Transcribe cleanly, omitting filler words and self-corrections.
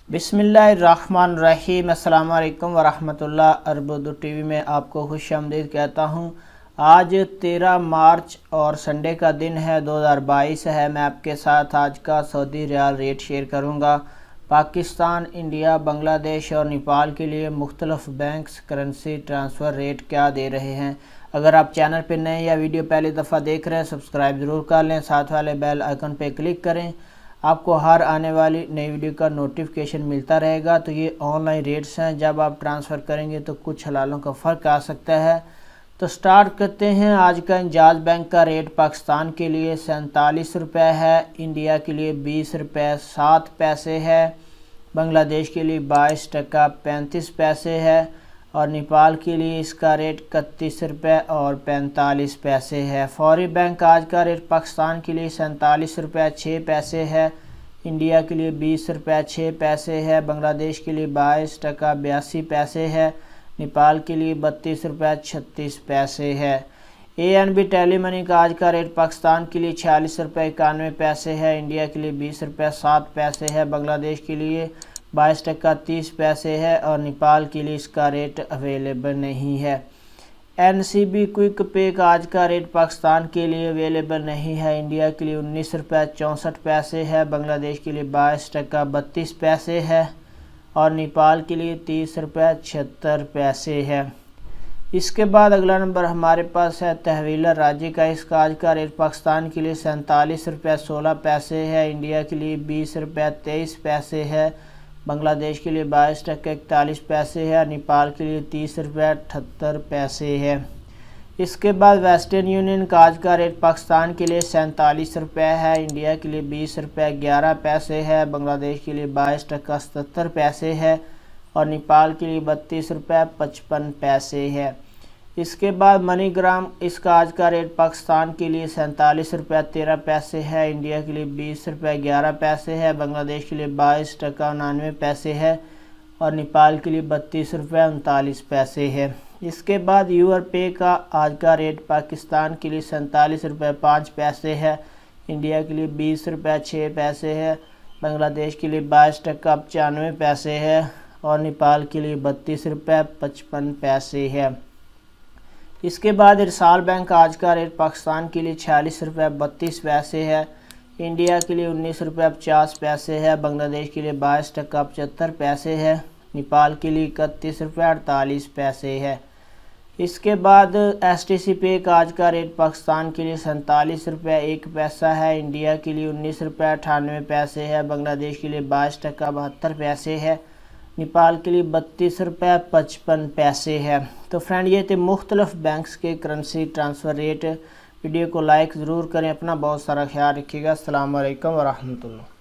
बिस्मिल्लाहिर्रहमानिर्रहीम। अस्सलाम वालेकुम वरहमतुल्लाह। अरब टीवी में आपको खुशामदीद कहता हूँ। आज 13 मार्च और संडे का दिन है, 2022 है। मैं आपके साथ आज का सऊदी रियाल रेट शेयर करूँगा। पाकिस्तान, इंडिया, बांग्लादेश और नेपाल के लिए मुख्तलिफ बैंक्स करेंसी ट्रांसफ़र रेट क्या दे रहे हैं। अगर आप चैनल पर नए या वीडियो पहली दफ़ा देख रहे हैं, सब्सक्राइब ज़रूर कर लें, साथ वाले बेल आइकन पर क्लिक करें। आपको हर आने वाली नई वीडियो का नोटिफिकेशन मिलता रहेगा। तो ये ऑनलाइन रेट्स हैं, जब आप ट्रांसफ़र करेंगे तो कुछ हलालों का फ़र्क आ सकता है। तो स्टार्ट करते हैं। आज का इंजाज बैंक का रेट पाकिस्तान के लिए 47 रुपये है, इंडिया के लिए 20 रुपये 7 पैसे है, बांग्लादेश के लिए 22 टका 35 पैसे है और नेपाल के लिए इसका रेट 31 रुपये और 45 पैसे है। फौरी बैंक आज का रेट पाकिस्तान के लिए 47 रुपये 6 पैसे है, इंडिया के लिए 20 रुपये 6 पैसे है, बांग्लादेश के लिए 22 टका 82 पैसे है, नेपाल के लिए 32 रुपये 36 पैसे है। ANB टेली मनी का आज का रेट पाकिस्तान के लिए 46 रुपये 91 पैसे है, इंडिया के लिए 20 रुपये 7 पैसे है, बांग्लादेश के लिए 22 टका 30 पैसे है और नेपाल के लिए इसका रेट अवेलेबल नहीं है। NCB क्विक पे का आज का रेट पाकिस्तान के लिए अवेलेबल नहीं है, इंडिया के लिए 19 रुपये 64 पैसे है, बांग्लादेश के लिए 22 टका 32 पैसे है और नेपाल के लिए 30 रुपये 76 पैसे है। इसके बाद अगला नंबर हमारे पास है तहवीला राज्य का। इसका आज का रेट पाकिस्तान के लिए 47 रुपये 16 पैसे है, इंडिया के लिए 20 रुपये 23 पैसे है, बांग्लादेश के लिए 22 टका 41 पैसे है, नेपाल के लिए 30 रुपये 78 पैसे है। इसके बाद वेस्टर्न यूनियन का आज का रेट पाकिस्तान के लिए 47 रुपये है, इंडिया के लिए 20 रुपये 11 पैसे है, बांग्लादेश के लिए 22 टका 77 पैसे है और नेपाल के लिए 32 रुपये 55 पैसे है। इसके बाद मनीग्राम, इसका आज का रेट पाकिस्तान के लिए 47 रुपये 13 पैसे है, इंडिया के लिए 20 रुपये 11 पैसे है, बांग्लादेश के लिए 22 टका 99 पैसे है और नेपाल के लिए 32 रुपये 39 पैसे है। इसके बाद यूर पे का आज का रेट पाकिस्तान के लिए 47 रुपये 5 पैसे है, इंडिया के लिए 20 रुपये 6 पैसे है, बांग्लादेश के लिए 22 टका 95 पैसे है और नेपाल के लिए 32 रुपये 55 पैसे है। इसके बाद इरसाल बैंक आज का रेट पाकिस्तान के लिए 46 रुपये 32 पैसे है, इंडिया के लिए 19 रुपये 50 पैसे है, बांग्लादेश के लिए 22 टका 75 पैसे है, नेपाल के लिए 31 रुपये 48 पैसे है। इसके बाद STC पे का आज का रेट पाकिस्तान के लिए 47 रुपये 1 पैसा है, इंडिया के लिए 19 रुपये 98 पैसे है, बांग्लादेश के लिए 22 टका 72 पैसे है, नेपाल के लिए 32 रुपये 55 पैसे है। तो फ्रेंड, ये थे मुख्तलिफ बैंक्स के करेंसी ट्रांसफ़र रेट। वीडियो को लाइक ज़रूर करें। अपना बहुत सारा ख्याल रखिएगा। अस्सलाम वालेकुम वरहमतुल्लाह।